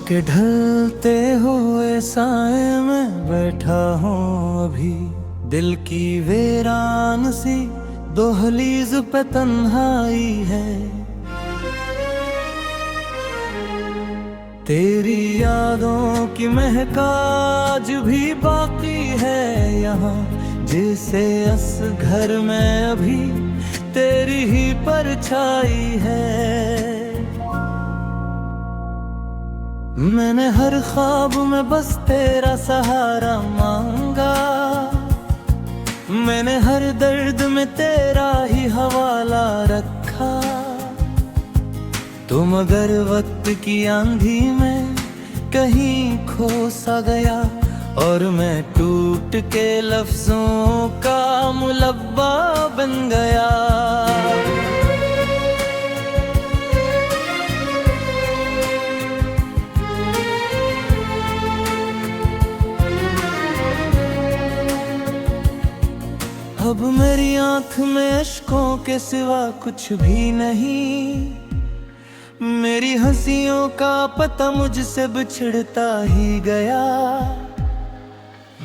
के ढलते हुए साए में बैठा हूँ अभी, दिल की वीरान सी दोहलीज पे तन्हाई है। तेरी यादों की महक आज भी बाकी है यहाँ, जिसे अस घर में अभी तेरी ही परछाई है। मैंने हर ख्वाब में बस तेरा सहारा मांगा, मैंने हर दर्द में तेरा ही हवाला रखा। तुम अगर वक्त की आंधी में कहीं खो सा गया और मैं टूट के लफ्जों का मुलब्बा बन गया। अब मेरी आंख में अश्कों के सिवा कुछ भी नहीं, मेरी हंसियों का पता मुझसे बिछड़ता ही गया।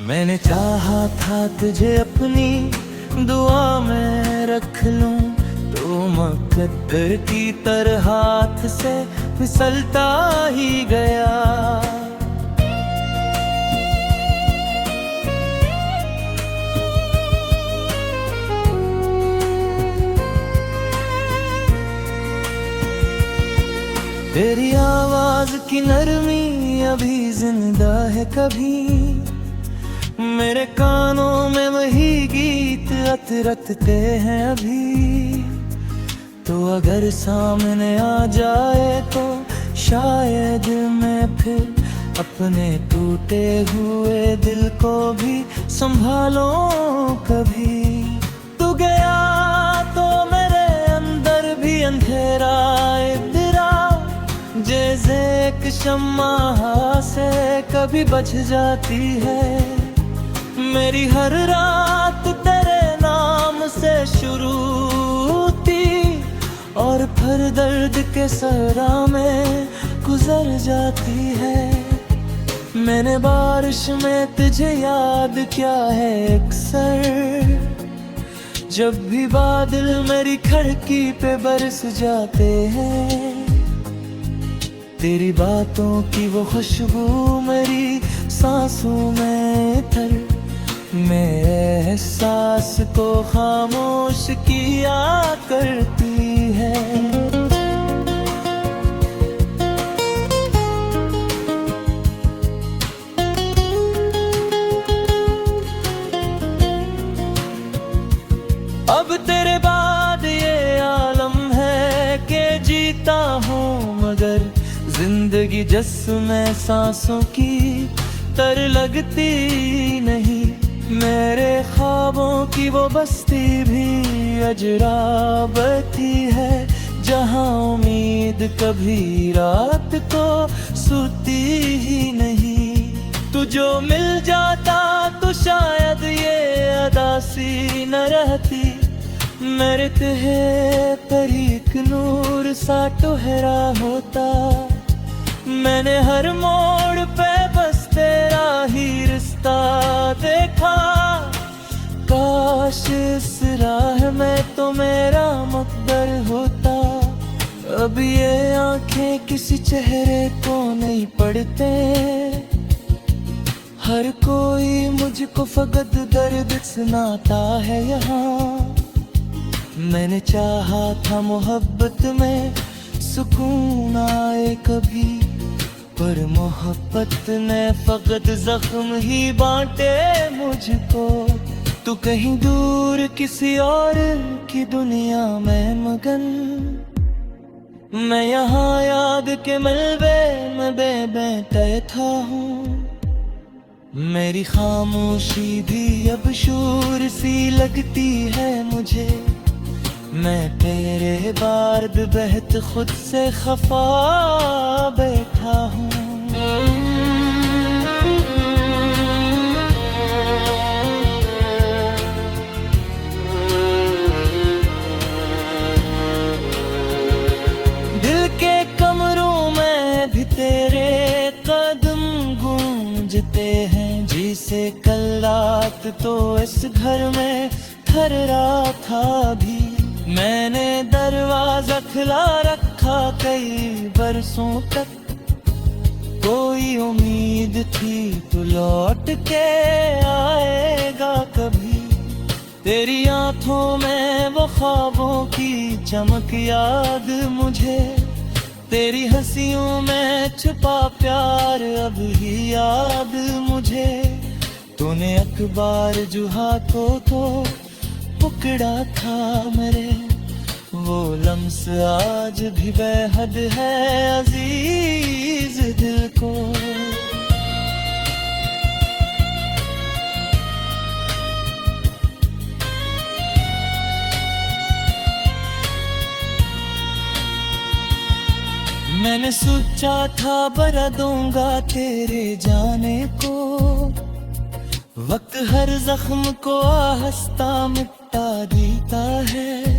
मैंने चाहा था तुझे अपनी दुआ में रख लूं, तो मुकद्दर की तरह हाथ से फिसलता ही गया। तेरी आवाज की नरमी अभी जिंदा है कभी, मेरे कानों में वही गीत रटते हैं अभी। तो अगर सामने आ जाए तो शायद मैं फिर अपने टूटे हुए दिल को भी संभालूं कभी। तू गया तो मेरे अंदर भी अंधेरा जैसे एक शम्मा से कभी बच जाती है। मेरी हर रात तेरे नाम से शुरू थी और फिर दर्द के सरा में गुजर जाती है। मैंने बारिश में तुझे याद किया है अक्सर, जब भी बादल मेरी खिड़की पे बरस जाते हैं। तेरी बातों की वो खुशबू मेरी सांसों में तर मेरे एहसास को खामोश किया करती है। अब तेरे बाद ये आलम है कि जीता हूँ, मगर जिंदगी जिसमें सांसों की तर लगती नहीं। मेरे ख्वाबों की वो बस्ती भी अजराबती है, जहाँ उम्मीद कभी रात को सोती ही नहीं। तू जो मिल जाता तो शायद ये अदासी न रहती, मेरे तुहे पर एक नूर सा टुहरा होता। मैंने हर मोड़ पे बस तेरा ही रिश्ता देखा, काश इस राह में तो मेरा मुक़द्दर होता। अब ये आंखें किसी चेहरे को नहीं पढ़ते, हर कोई मुझको फकत दर्द सुनाता है यहाँ। मैंने चाहा था मोहब्बत में सुकून आए कभी, पर मोहब्बत ने फकत जख्म ही बांटे मुझको। तू कहीं दूर किसी और की दुनिया में मगन, मैं यहाँ याद के मलबे में बैठा हूँ। मेरी खामोशी भी अब शोर सी लगती है मुझे, मैं तेरे बार्द बहत खुद से खफा बैठा हूँ। दिल के कमरों में भी तेरे तो इस घर में ठहरा था भी। मैंने दरवाजा खुला रखा कई बरसों तक, कोई उम्मीद थी तू लौट के आएगा कभी। तेरी आंखों में वो ख्वाबों की चमक याद मुझे, तेरी हंसियों में छुपा प्यार अब ही याद मुझे। तूने अखबार जो हाथों को पकड़ा था मेरे, वो लम्स आज भी बेहद है अजीज दिल को। मैंने सोचा था बरा दूंगा तेरे जाने को, वक्त हर जख्म को आहिस्ता मिटा देता है।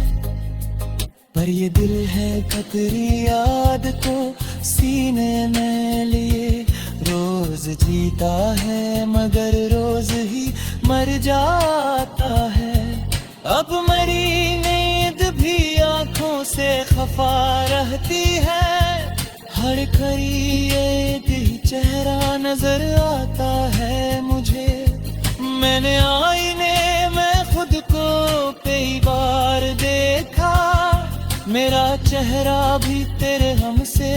पर ये दिल है खतरी याद को सीने में लिए रोज जीता है, मगर रोज ही मर जाता है। अब मरी नींद भी आंखों से खफा रहती है, हर खरी एक ही चेहरा नजर आता है मुझे। मैंने आईने में खुद को कई बार देखा, मेरा चेहरा भी तेरे हमसे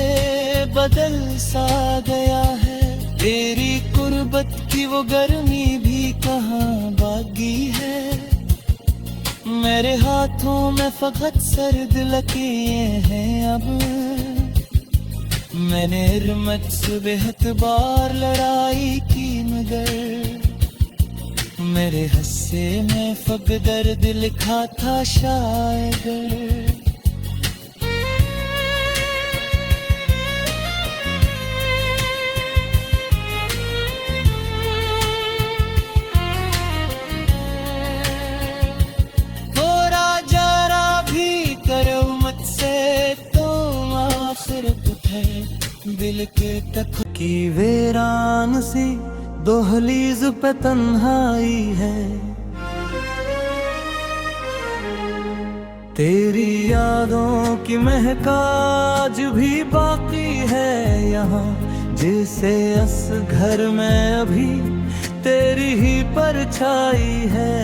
बदल सा गया है। तेरी कुर्बत की वो गर्मी भी कहाँ बागी है, मेरे हाथों में फकत सर्द लकीरें हैं अब। मैंने हिम्मत से बेहद बार लड़ाई की, मगर मेरे हस्से में फक दर्द लिखा था शायद। दिल के तक की वीरान सी दोहलीज पे तन्हाई है, तेरी यादों की महक आज भी बाकी है यहाँ। जिसे इस घर में अभी तेरी ही परछाई है।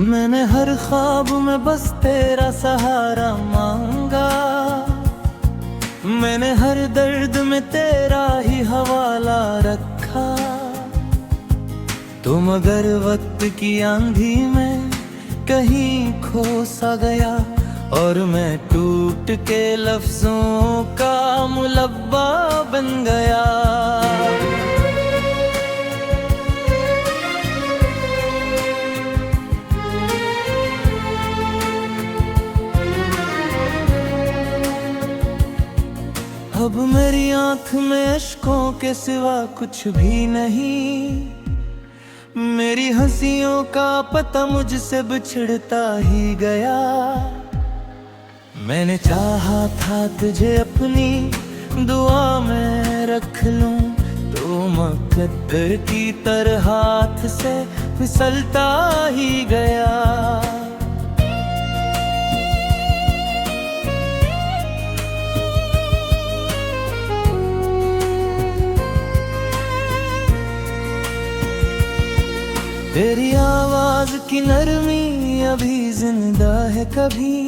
मैंने हर ख्वाब में बस तेरा सहारा मांगा, मैंने हर दर्द में तेरा ही हवाला रखा। तुम अगर वक्त की आंधी में कहीं खो सा गया, और मैं टूट के लफ्जों का मुलब्बा बन गया। अब मेरी आंख में अश्कों के सिवा कुछ भी नहीं, मेरी हंसियों का पता मुझसे बिछड़ता ही गया। मैंने चाहा था तुझे अपनी दुआ में रख लूं, तो मुकद्दर की तरह हाथ से फिसलता ही गया। तेरी आवाज की नरमी अभी जिंदा है कभी,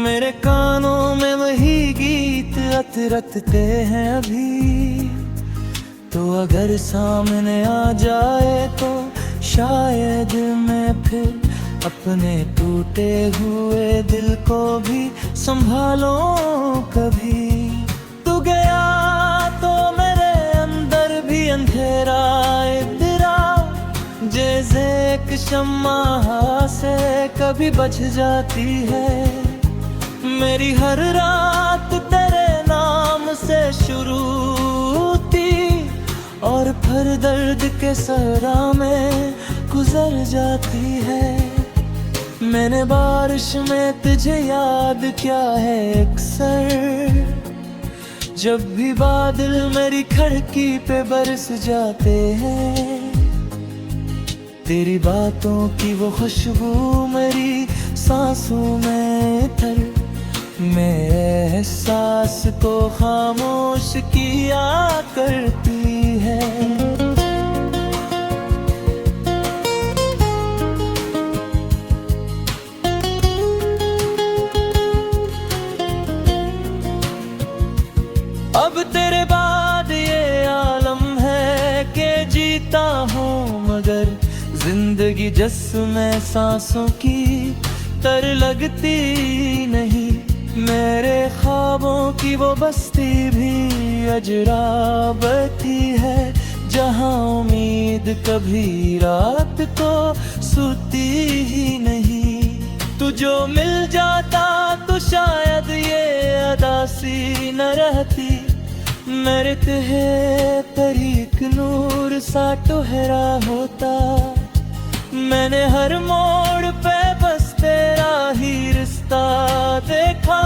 मेरे कानों में वही गीत रटते हैं अभी। तो अगर सामने आ जाए तो शायद मैं फिर अपने टूटे हुए दिल को भी संभालूं कभी। तू गया तो मेरे अंदर भी अंधेरा तेरा, जैसे एक शम्मा से कभी बच जाती है। मेरी हर रात तेरे नाम से शुरू थी, और फिर दर्द के सहरा में गुजर जाती है। मैंने बारिश में तुझे याद किया है अक्सर, जब भी बादल मेरी खिड़की पे बरस जाते हैं, तेरी बातों की वो खुशबू मेरी सांसों में मैं एहसास को खामोश किया करती है। अब तेरे बाद ये आलम है कि जीता हूँ, मगर जिंदगी जिसमें सांसों की तर लगती नहीं। मेरे ख्वाबों की वो बस्ती भी अजराबती है, जहाँ उम्मीद कभी रात को सोती ही नहीं। तू जो मिल जाता तो शायद ये अदासी न रहती, मेरे तहे पर एक नूर सा टुहरा होता। मैंने हर मोड़ पे बस तेरा ही रिश्ता देखा,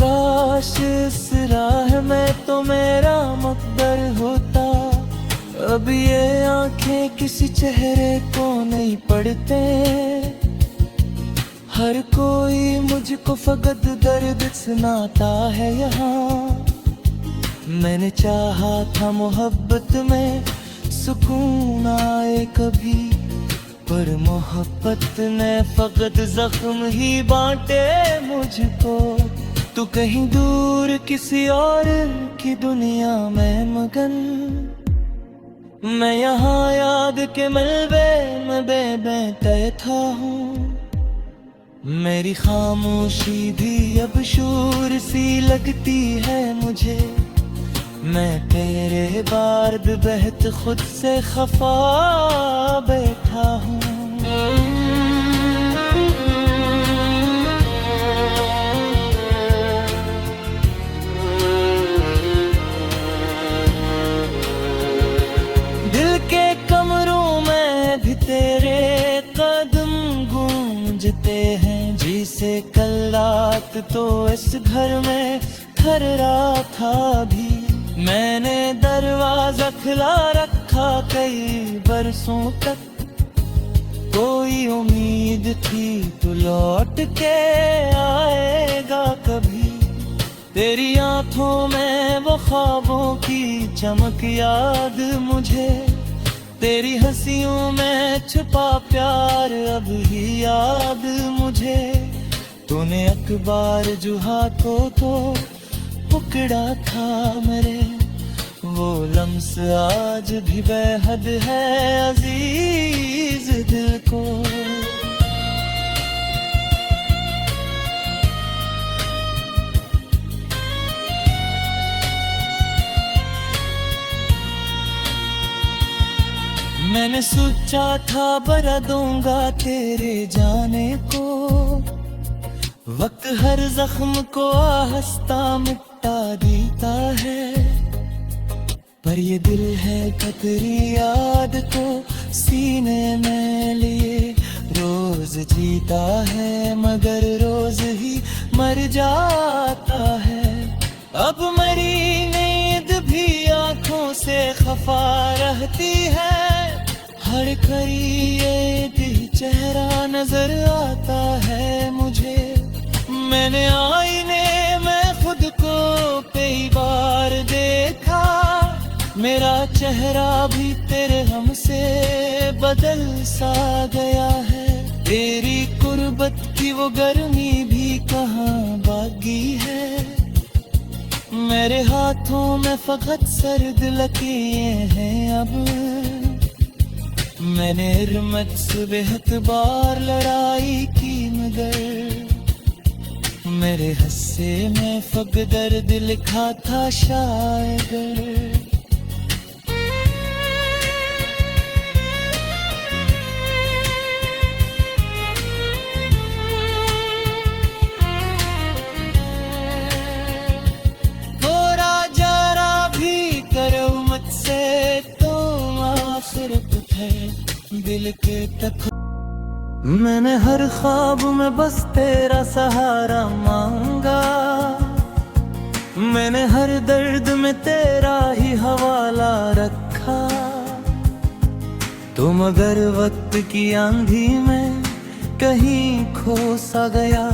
काश इस राह में तो मेरा मकदर होता। अब ये आंखें किसी चेहरे को नहीं पढ़ते, हर कोई मुझको फकत दर्द सुनाता है यहाँ। मैंने चाहा था मोहब्बत में सुकून आए कभी, पर मोहब्बत ने फकत जख्म ही बांटे मुझको। तू कहीं दूर किसी और की दुनिया में मगन, मैं यहाँ याद के मलबे में बेबैठा हूँ। मेरी खामोशी भी अब शोर सी लगती है मुझे, मैं तेरे बार्द बहत खुद से खफा बैठा हूँ। दिल के कमरों में भी तेरे कदम गूंजते हैं, जिसे कल रात तो इस घर में ठहरा था भी। मैंने दरवाजा खुला रखा कई बरसों तक, कोई उम्मीद थी तू लौट के आएगा कभी। तेरी आंखों में वो ख्वाबों की चमक याद मुझे, तेरी हंसियों में छुपा प्यार अब ही याद मुझे। तूने अखबार जो हाथों को पकड़ा था मेरे, वो लम्स आज भी बेहद है अजीज दिल को। मैंने सोचा था बरा दूंगा तेरे जाने को, वक्त हर जख्म को आहिस्ता मिटा देता है। पर ये दिल है कतरी याद को सीने में लिए रोज जीता है, मगर रोज ही मर जाता है। अब मरी नींद भी आंखों से खफा रहती है, हर घड़ी ये चेहरा नजर आता है मुझे। मैंने आईने में खुद को कई बार देखा, मेरा चेहरा भी तेरे हमसे बदल सा गया है। तेरी कुर्बत की वो गर्मी भी कहाँ बागी है, मेरे हाथों में फकत सर्द लकीरें हैं अब। मैंने हिम्मत से बेहद बार लड़ाई की, मगर मेरे हस्से में फक दर्द लिखा था शायद। दिल के तक मैंने हर ख्वाब में बस तेरा सहारा मांगा, मैंने हर दर्द में तेरा ही हवाला रखा। तुम अगर वक्त की आंधी में कहीं खो सा गया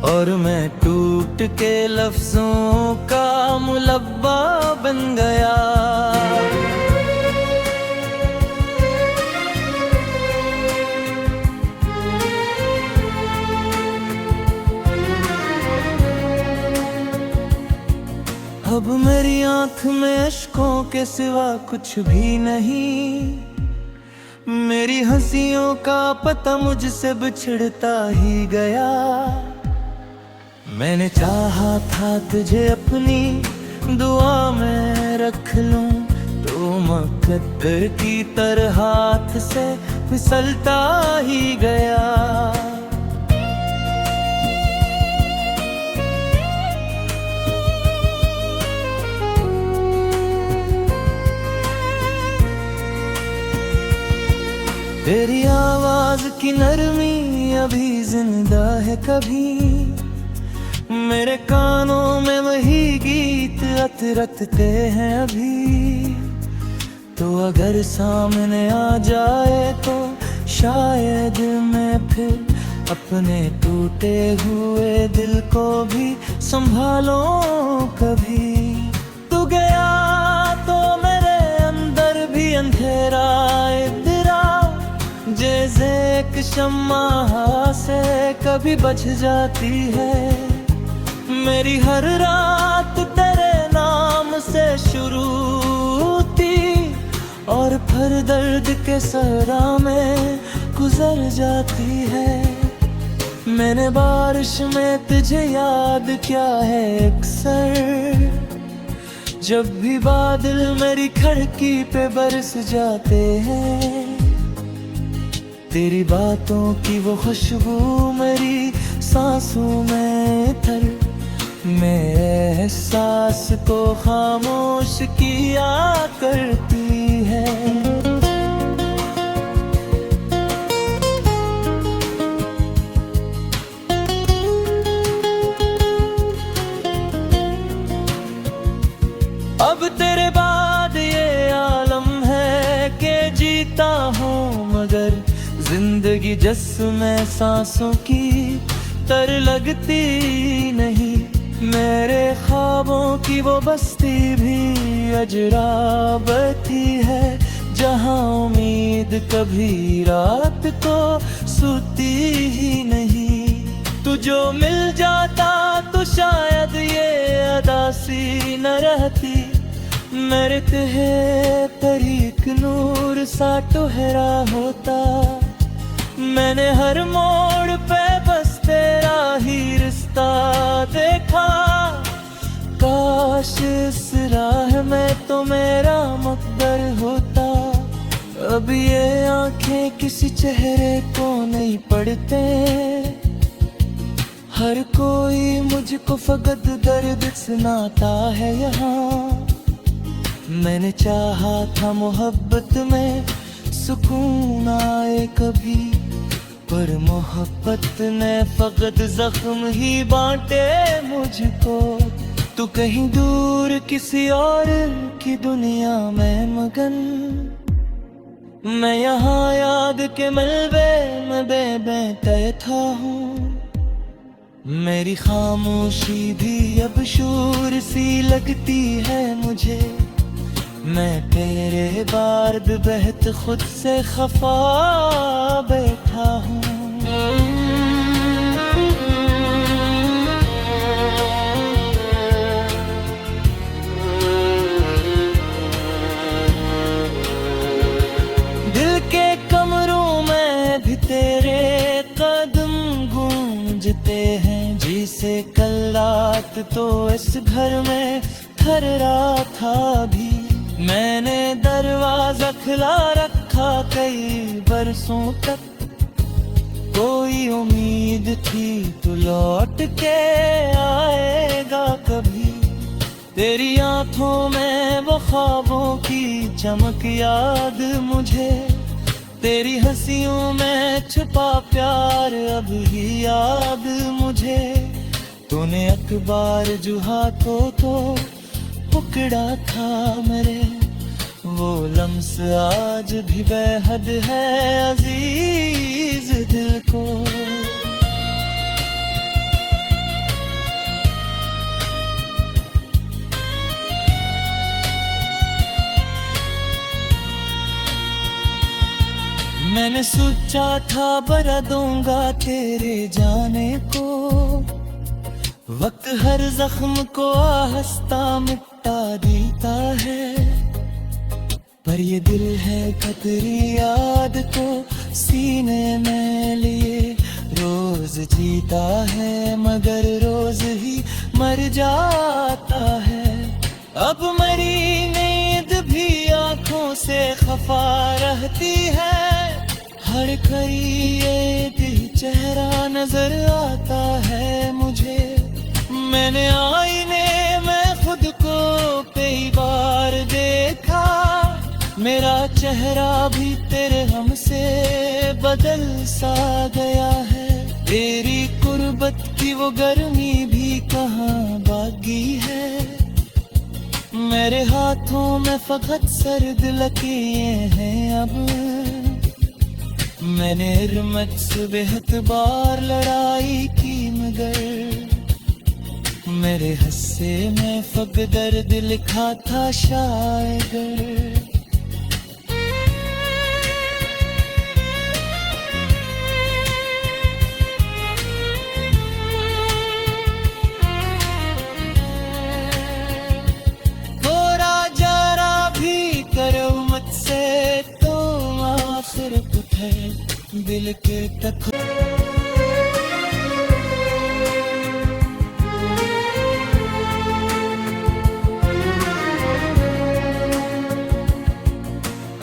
और मैं टूट के लफ्जों का मुलब्बा बन गया। अब मेरी आंख में अश्कों के सिवा कुछ भी नहीं। मेरी हंसियों का पता मुझसे बिछड़ता ही गया। मैंने चाहा था तुझे अपनी दुआ में रख लूं, तो मुकद्दर की तरह हाथ से फिसलता ही गया। तेरी आवाज की नरमी अभी जिंदा है कभी। मेरे कानों में वही गीत रटते हैं अभी। तो अगर सामने आ जाए तो शायद मैं फिर अपने टूटे हुए दिल को भी संभालूं कभी। तू गया तो मेरे अंदर भी अंधेरा जैसे एक शम्मा से कभी बच जाती है। मेरी हर रात तेरे नाम से शुरू थी और फिर दर्द के सहरा में गुजर जाती है। मैंने बारिश में तुझे याद किया है अक्सर, जब भी बादल मेरी खिड़की पे बरस जाते हैं। तेरी बातों की वो खुशबू मेरी सांसों में थर मेरे एहसास को खामोश किया करती है। अब तेरे बाद ये आलम है कि जीता हूँ, मगर जिंदगी जिसमें सांसों की तर लगती नहीं। मेरे ख्वाबों की वो बस्ती भी अजराब थी है, जहां उम्मीद कभी रात को सोती ही नहीं। तू जो मिल जाता तो शायद ये अदासी न रहती। मेरे तहे पर एक नूर सा टुहरा होता। मैंने हर मोड़ पे बस तेरा ही रिश्ता देखा। काश इस राह में तो मेरा मकदर होता। अब ये आंखें किसी चेहरे को नहीं पढ़ते। हर कोई मुझको फकत दर्द सुनाता है यहाँ। मैंने चाहा था मोहब्बत में सुकून आए कभी, पर मोहब्बत ने फकत जख्म ही बांटे मुझको। तू कहीं दूर किसी और की दुनिया में मगन, मैं यहाँ याद के मलबे में बेबैठा हूँ। मेरी खामोशी भी अब शोर सी लगती है मुझे। मैं तेरे बार्द बहत खुद से खफा बैठा हूँ। दिल के कमरों में भी तेरे कदम गूंजते हैं। जिसे कल रात तो इस घर में ठहरा था भी। मैंने दरवाजा खुला रखा कई बरसों तक। कोई उम्मीद थी तो लौट के आएगा कभी। तेरी आंखों में वो ख्वाबों की चमक याद मुझे। तेरी हंसियों में छुपा प्यार अब ही याद मुझे। तूने अखबार जो हाथों तो पकड़ा था मेरे, वो लम्स आज भी बेहद है अजीज दिल को। मैंने सोचा था बरा दूंगा तेरे जाने को, वक्त हर जख्म को आहिस्ता मिटा देता है, पर ये दिल है खतरी याद को सीने में लिए रोज जीता है, मगर रोज ही मर जाता है। अब मेरी नींद भी आंखों से खफा रहती है, हर घड़ी एक ही चेहरा नजर आता है मुझे। मैंने आईने में खुद को कई बार देखा, मेरा चेहरा भी तेरे हमसे बदल सा गया है। तेरी कुर्बत की वो गर्मी भी कहाँ बागी है, मेरे हाथों में फकत सर्द लकीरें हैं अब। मैंने हिम्मत से बेहद बार लड़ाई की, मगर मेरे हिस्से में फक दर्द लिखा था शायद। थोड़ा जरा भी करो मुझसे तो आखिर कुछ है दिल के तक।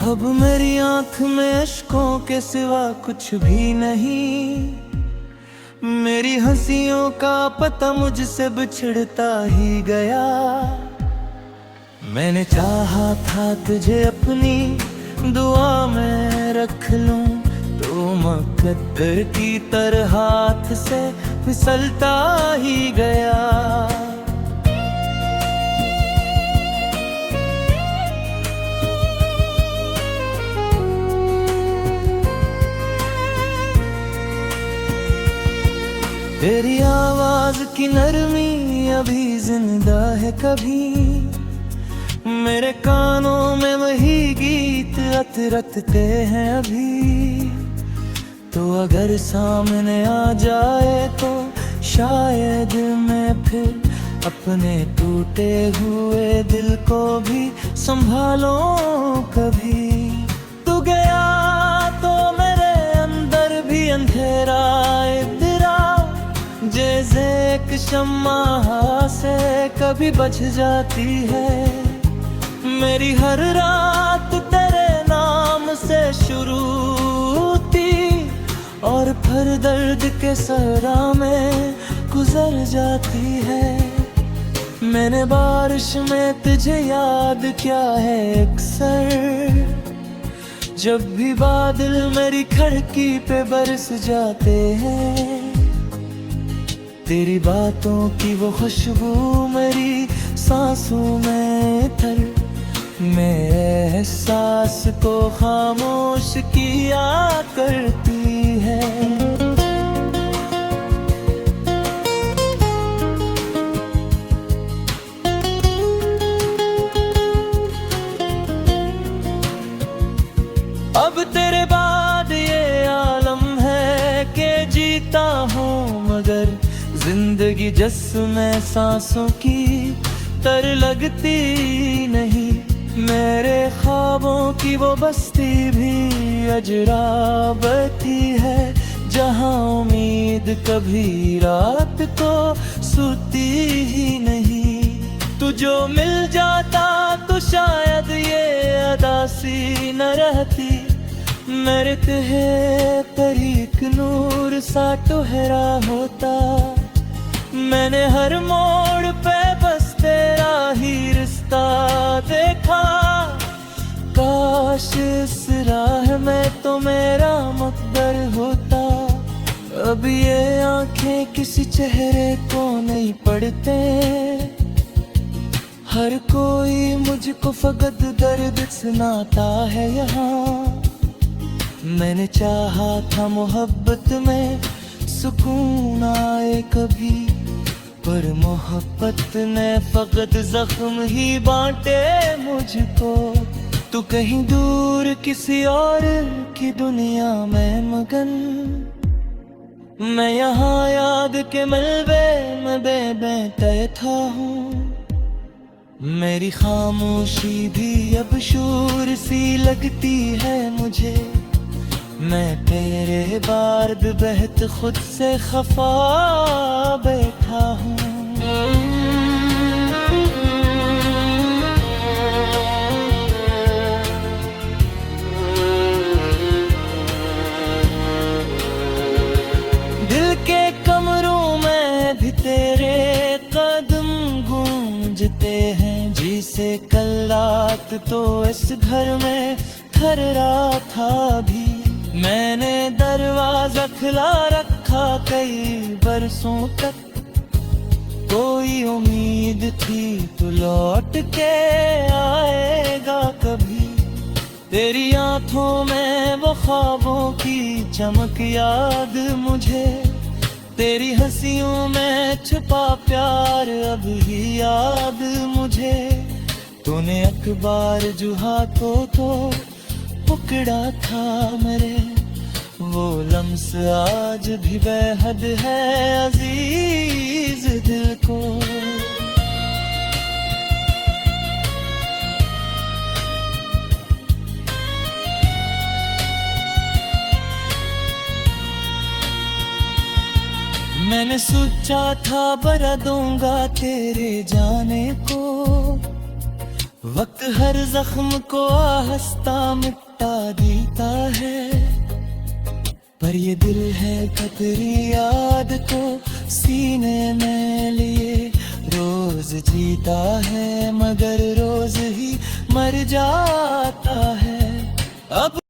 अब मेरी आंख में अश्कों के सिवा कुछ भी नहीं, मेरी हंसियों का पता मुझसे बिछड़ता ही गया। मैंने चाहा था तुझे अपनी दुआ में रख लूं, तो मुकद्दर की तरह हाथ से फिसलता ही गया। तेरी आवाज की नरमी अभी जिंदा है कभी, मेरे कानों में वही गीत रटते हैं अभी। तो अगर सामने आ जाए तो शायद मैं फिर अपने टूटे हुए दिल को भी संभालूं कभी। तू गया तो मेरे अंदर भी अंधेरा इधरा, जैसे एक शम्मा से कभी बच जाती है। मेरी हर रात तेरे नाम से शुरू थी, और फिर दर्द के सहरा में गुजर जाती है। मैंने बारिश में तुझे याद किया है अक्सर, जब भी बादल मेरी खिड़की पे बरस जाते हैं। तेरी बातों की वो खुशबू मेरी सांसों में थर मेरे एहसास को खामोश किया करती है। अब तेरे बाद ये आलम है कि जीता हूँ, मगर जिंदगी जिसमें सांसों की तर लगती नहीं। मेरे ख्वाबों की वो बस्ती भी अजराबती है, जहाँ उम्मीद कभी रात को सोती ही नहीं। तू जो मिल जाता तो शायद ये अदासी न रहती, मेरे तुहे पर एक नूर सा टुहरा होता। मैंने हर मोड़ पे बस तेरा ही रिश्ता देखा, काश इस राह में तो मेरा मुकद्दर होता। अब ये आंखें किस किसी चेहरे को नहीं पढ़ते, हर कोई मुझको फकत दर्द सुनाता है यहाँ। मैंने चाहा था मोहब्बत में सुकून आए कभी, पर मोहब्बत ने फकत जख्म ही बांटे मुझको। तू कहीं दूर किसी और की दुनिया में मगन, मैं यहाँ याद के मलबे में बेबैठा हूँ। मेरी खामोशी भी अब शोर सी लगती है मुझे, मैं तेरे बार्द बहत खुद से खफा बैठा हूँ। दिल के कमरों में भी तेरे कदम गूंजते हैं, जिसे कल रात तो इस घर में ठहरा था भी। मैंने दरवाजा खुला रखा कई बरसों तक, कोई उम्मीद थी तू लौट के आएगा कभी। तेरी आंखों में वो ख्वाबों की चमक याद मुझे, तेरी हंसियों में छुपा प्यार अब ही याद मुझे। तूने अखबार जो हाथों तो पकड़ा था मेरे, वो लम्स आज भी बेहद है अजीज दिल को। मैंने सोचा था बरा दूंगा तेरे जाने को, वक्त हर जख्म को आहिस्ता मिटा देता है। पर ये दिल है कतरी याद को सीने में लिए, रोज जीता है मगर रोज ही मर जाता है। अब